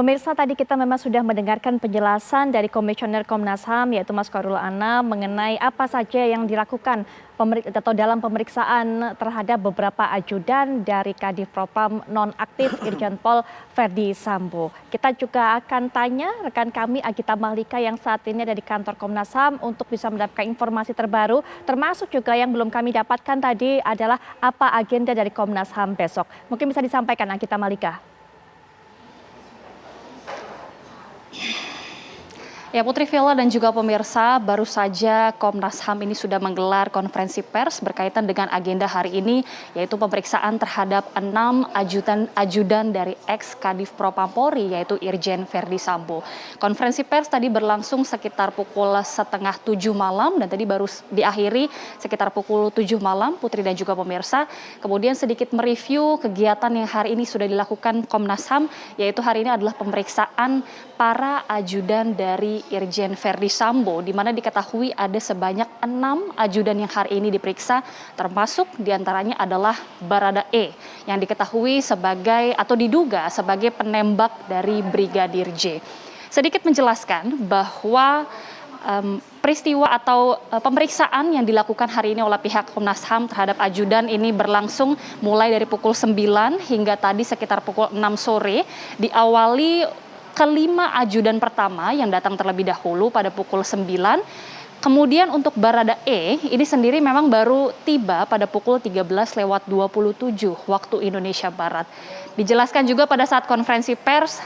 Pemirsa, tadi kita memang sudah mendengarkan penjelasan dari Komisioner Komnas HAM yaitu Mas Chairul Anam mengenai apa saja yang dilakukan atau dalam pemeriksaan terhadap beberapa ajudan dari Kadif Propam nonaktif Irjen Pol Verdi Sambo. Kita juga akan tanya rekan kami Agita Mahlika yang saat ini ada di kantor Komnas HAM untuk bisa mendapatkan informasi terbaru, termasuk juga yang belum kami dapatkan tadi adalah apa agenda dari Komnas HAM besok. Mungkin bisa disampaikan Agita Mahlika. Ya, Putri Villa dan juga pemirsa, baru saja Komnas HAM ini sudah menggelar konferensi pers berkaitan dengan agenda hari ini, yaitu pemeriksaan terhadap 6 ajudan dari ex-Kadif Propam Polri, yaitu Irjen Verdi Sambo. Konferensi pers tadi berlangsung sekitar pukul 6:30 malam dan tadi baru diakhiri sekitar pukul 7 malam, Putri dan juga pemirsa. Kemudian sedikit mereview kegiatan yang hari ini sudah dilakukan Komnas HAM, yaitu hari ini adalah pemeriksaan para ajudan dari Irjen Verdi Sambo, di mana diketahui ada sebanyak 6 ajudan yang hari ini diperiksa, termasuk diantaranya adalah Baradae, yang diketahui sebagai atau diduga sebagai penembak dari Brigadir J. Sedikit menjelaskan bahwa peristiwa atau pemeriksaan yang dilakukan hari ini oleh pihak Komnas HAM terhadap ajudan ini berlangsung mulai dari pukul 9 hingga tadi sekitar pukul 6 sore, diawali kelima ajudan pertama yang datang terlebih dahulu pada pukul 9. Kemudian untuk Baradae ini sendiri memang baru tiba pada pukul 13:27 waktu Indonesia Barat. Dijelaskan juga pada saat konferensi pers,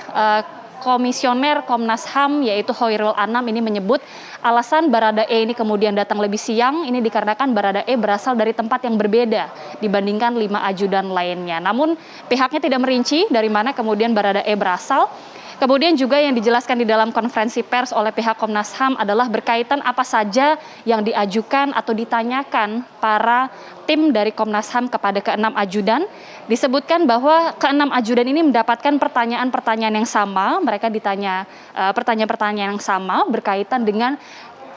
Komisioner Komnas HAM yaitu Chairul Anam ini menyebut alasan Baradae ini kemudian datang lebih siang ini dikarenakan Baradae berasal dari tempat yang berbeda dibandingkan 5 ajudan lainnya. Namun pihaknya tidak merinci dari mana kemudian Baradae berasal. Kemudian juga yang dijelaskan di dalam konferensi pers oleh pihak Komnas HAM adalah berkaitan apa saja yang diajukan atau ditanyakan para tim dari Komnas HAM kepada ke-6 ajudan. Disebutkan bahwa ke-6 ajudan ini mendapatkan pertanyaan-pertanyaan yang sama. Mereka ditanya pertanyaan-pertanyaan yang sama berkaitan dengan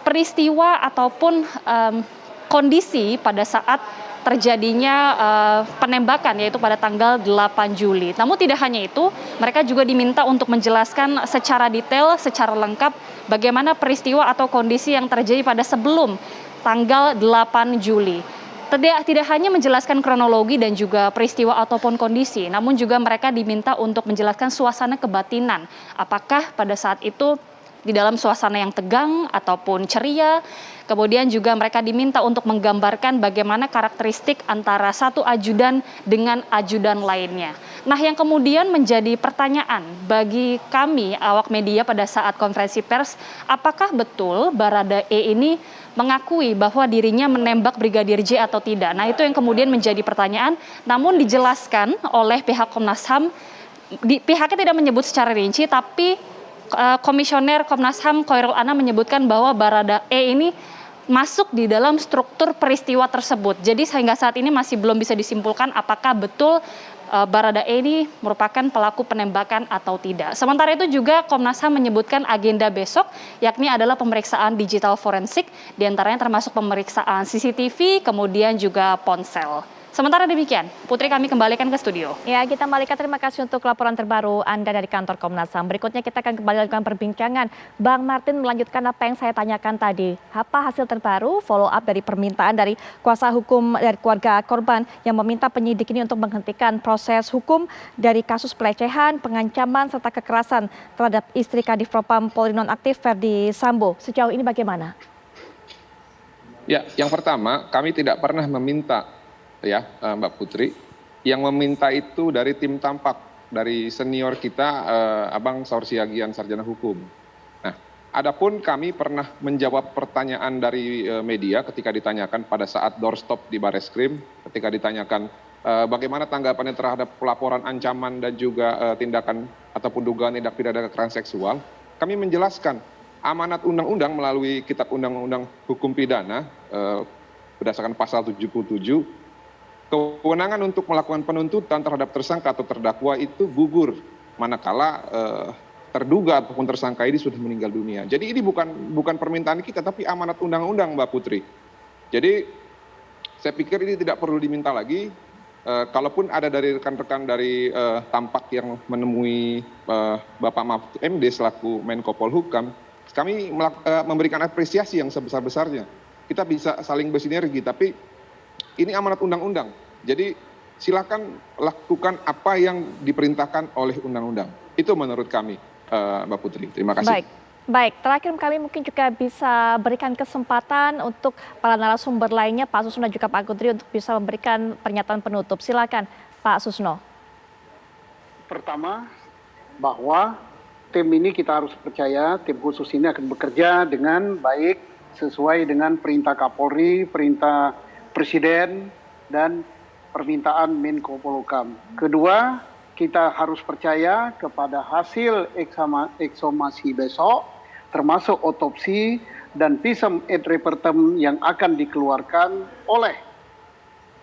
peristiwa ataupun kondisi pada saat terjadinya penembakan, yaitu pada tanggal 8 Juli. Namun tidak hanya itu, mereka juga diminta untuk menjelaskan secara detail, secara lengkap bagaimana peristiwa atau kondisi yang terjadi pada sebelum tanggal 8 Juli. Tidak hanya menjelaskan kronologi dan juga peristiwa ataupun kondisi, namun juga mereka diminta untuk menjelaskan suasana kebatinan. Apakah pada saat itu di dalam suasana yang tegang ataupun ceria. Kemudian juga mereka diminta untuk menggambarkan bagaimana karakteristik antara satu ajudan dengan ajudan lainnya. Nah, yang kemudian menjadi pertanyaan bagi kami awak media pada saat konferensi pers, apakah betul Baradae ini mengakui bahwa dirinya menembak Brigadir J atau tidak? Nah, itu yang kemudian menjadi pertanyaan, namun dijelaskan oleh pihak Komnas HAM, pihaknya tidak menyebut secara rinci, tapi Komisioner Komnas HAM Chairul Anam menyebutkan bahwa Baradae ini masuk di dalam struktur peristiwa tersebut. Jadi sehingga saat ini masih belum bisa disimpulkan apakah betul Baradae ini merupakan pelaku penembakan atau tidak. Sementara itu juga Komnas HAM menyebutkan agenda besok yakni adalah pemeriksaan digital forensik, diantaranya termasuk pemeriksaan CCTV, kemudian juga ponsel. Sementara demikian, Putri kami kembalikan ke studio. Ya, Agita Mahlika, terima kasih untuk laporan terbaru Anda dari kantor Komnas HAM. Berikutnya kita akan kembali lakukan perbincangan. Bang Martin melanjutkan apa yang saya tanyakan tadi. Apa hasil terbaru follow up dari permintaan dari kuasa hukum dari keluarga korban yang meminta penyidik ini untuk menghentikan proses hukum dari kasus pelecehan, pengancaman, serta kekerasan terhadap istri Kadif Propam Polri nonaktif Verdi Sambo. Sejauh ini bagaimana? Ya, yang pertama kami tidak pernah meminta ya Mbak Putri, yang meminta itu dari tim Tampak, dari senior kita Abang Saur Siagian Sarjana Hukum. Nah, adapun kami pernah menjawab pertanyaan dari media ketika ditanyakan pada saat doorstop di Bareskrim, ketika ditanyakan bagaimana tanggapannya terhadap pelaporan ancaman dan juga tindakan ataupun dugaan tindak pidana kekerasan seksual, kami menjelaskan amanat undang-undang melalui Kitab Undang-Undang Hukum Pidana berdasarkan pasal 77, kewenangan untuk melakukan penuntutan terhadap tersangka atau terdakwa itu gugur manakala terduga ataupun tersangka ini sudah meninggal dunia. Jadi ini bukan permintaan kita, tapi amanat undang-undang, Mbak Putri. Jadi saya pikir ini tidak perlu diminta lagi. kalaupun ada dari rekan-rekan dari Tampak yang menemui Bapak Mahfud MD selaku Menko Polhukam, kami memberikan apresiasi yang sebesar-besarnya. Kita bisa saling bersinergi, tapi ini amanat undang-undang. Jadi silakan lakukan apa yang diperintahkan oleh undang-undang. Itu menurut kami, Mbak Putri. Terima kasih. Baik, terakhir kami mungkin juga bisa berikan kesempatan untuk para narasumber lainnya, Pak Susno dan juga Pak Kudri, untuk bisa memberikan pernyataan penutup. Silakan, Pak Susno. Pertama, bahwa tim ini kita harus percaya, tim khusus ini akan bekerja dengan baik sesuai dengan perintah Kapolri, perintah Presiden, dan permintaan Menko Polhukam. Kedua, kita harus percaya kepada hasil ekshumasi besok, termasuk otopsi dan visum et repertum yang akan dikeluarkan oleh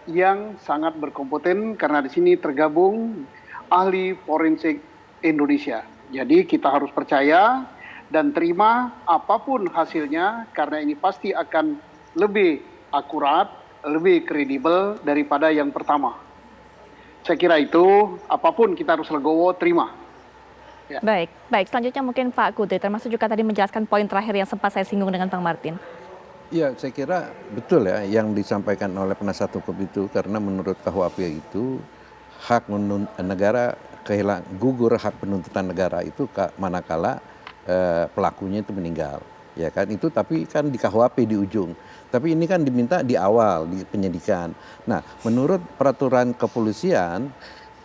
yang sangat berkompeten, karena di sini tergabung ahli forensik Indonesia. Jadi kita harus percaya dan terima apapun hasilnya, karena ini pasti akan lebih akurat, lebih kredibel daripada yang pertama. Saya kira itu, apapun kita harus legowo, terima. Ya. Baik. Selanjutnya mungkin Pak Kudri, termasuk juga tadi menjelaskan poin terakhir yang sempat saya singgung dengan Bang Martin. Ya, saya kira betul ya yang disampaikan oleh penasihat hukum itu, karena menurut KUHP itu hak negara gugur hak penuntutan negara itu manakala pelakunya itu meninggal, ya kan, itu tapi kan di KUHP di ujung. Tapi ini kan diminta di awal di penyidikan. Nah, menurut peraturan kepolisian,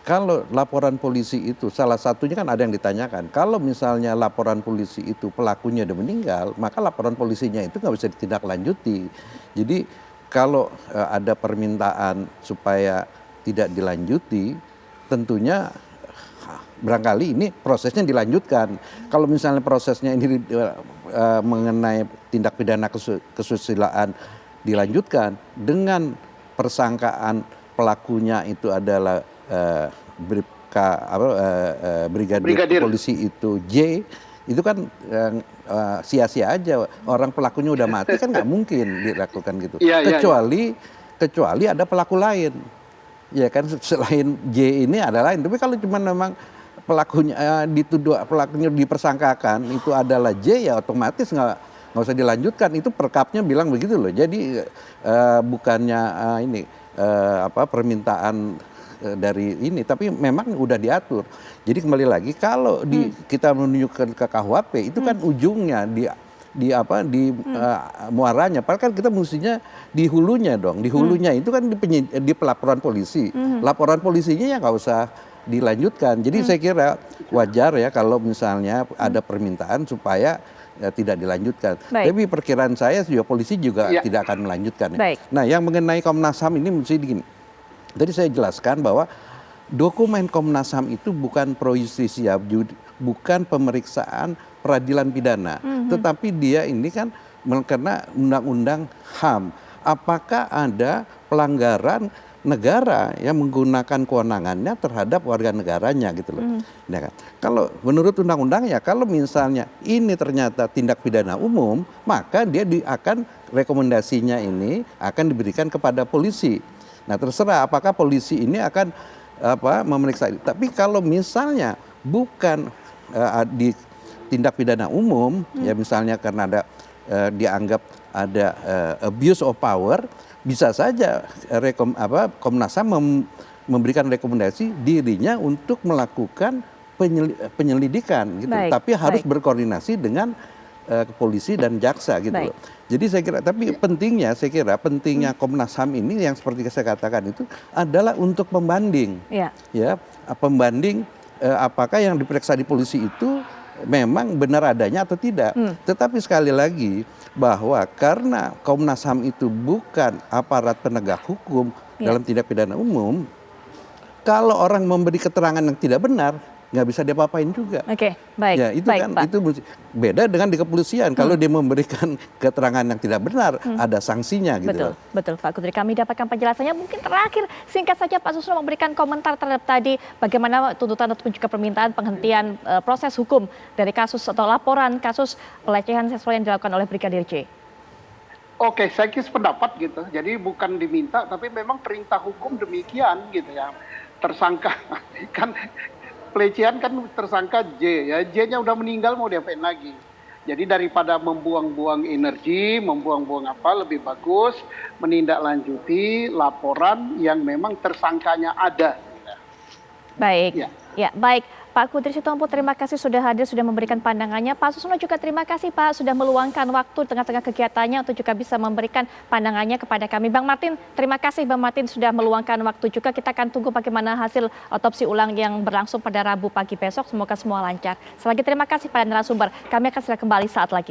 kalau laporan polisi itu salah satunya kan ada yang ditanyakan. Kalau misalnya laporan polisi itu pelakunya udah meninggal, maka laporan polisinya itu nggak bisa ditindaklanjuti. Jadi kalau ada permintaan supaya tidak dilanjuti, tentunya barangkali ini prosesnya dilanjutkan. Kalau misalnya prosesnya ini mengenai tindak pidana kesusilaan dilanjutkan dengan persangkaan pelakunya itu adalah brigadir polisi itu J, itu kan sia-sia aja, orang pelakunya udah mati kan nggak mungkin dilakukan gitu. Kecuali ada pelaku lain, ya kan, selain J ini ada lain. Tapi kalau cuma memang pelakunya pelakunya dipersangkakan itu adalah J, ya otomatis nggak usah dilanjutkan. Itu perkapnya bilang begitu loh. Jadi bukannya permintaan dari ini, tapi memang udah diatur. Jadi kembali lagi, kalau kita menunjukkan ke KUHP itu kan ujungnya di muaranya. Padahal kan kita mestinya di hulunya dong. Di hulunya itu kan di pelaporan polisi. Laporan polisinya ya nggak usah dilanjutkan. Jadi saya kira wajar ya kalau misalnya ada permintaan supaya tidak dilanjutkan. Tapi perkiraan saya juga polisi juga tidak akan melanjutkan. Ya. Nah, yang mengenai Komnas HAM ini mesti begini. Tadi saya jelaskan bahwa dokumen Komnas HAM itu bukan pro justisia, bukan pemeriksaan peradilan pidana, tetapi dia ini kan karena undang-undang HAM. Apakah ada pelanggaran negara yang menggunakan kewenangannya terhadap warga negaranya gitu loh. Ya kan? Kalau menurut undang-undang ya, kalau misalnya ini ternyata tindak pidana umum, maka dia akan rekomendasinya ini akan diberikan kepada polisi. Nah, terserah apakah polisi ini akan memeriksa. Tapi kalau misalnya bukan di tindak pidana umum, ya misalnya karena ada dianggap ada abuse of power, bisa saja Komnas HAM memberikan rekomendasi dirinya untuk melakukan penyelidikan gitu. Tapi harus berkoordinasi dengan polisi dan jaksa gitu loh. Jadi saya kira, tapi pentingnya Komnas HAM ini yang seperti saya katakan itu adalah untuk pembanding, ya pembanding apakah yang diperiksa di polisi itu memang benar adanya atau tidak. Tetapi sekali lagi bahwa karena Komnas HAM itu bukan aparat penegak hukum dalam tindak pidana umum, kalau orang memberi keterangan yang tidak benar, nggak bisa diapa-apain juga. Oke, baik. Ya, itu baik, kan Pak. Itu beda dengan di kepolisian. Kalau dia memberikan keterangan yang tidak benar, ada sanksinya gitu. Betul Pak Kudri. Kami dapatkan penjelasannya. Mungkin terakhir singkat saja Pak Susno memberikan komentar terhadap tadi bagaimana tuntutan ataupun juga permintaan penghentian proses hukum dari kasus atau laporan kasus pelecehan seksual yang dilakukan oleh Brigadir J. Oke, saya kira pendapat gitu. Jadi bukan diminta, tapi memang perintah hukum demikian gitu ya. Tersangka kan pelecehan kan tersangka J ya, J-nya udah meninggal mau diapain lagi. Jadi daripada membuang-buang energi, membuang-buang apa, lebih bagus menindaklanjuti laporan yang memang tersangkanya ada. Baik, Ya. ya baik. Pak Kudri Sitompul, terima kasih sudah hadir, sudah memberikan pandangannya. Pak Susno juga terima kasih Pak sudah meluangkan waktu tengah-tengah kegiatannya untuk juga bisa memberikan pandangannya kepada kami. Bang Martin, terima kasih Bang Martin sudah meluangkan waktu juga. Kita akan tunggu bagaimana hasil otopsi ulang yang berlangsung pada Rabu pagi besok. Semoga semua lancar. Sekali lagi terima kasih pada narasumber. Kami akan segera kembali saat lagi.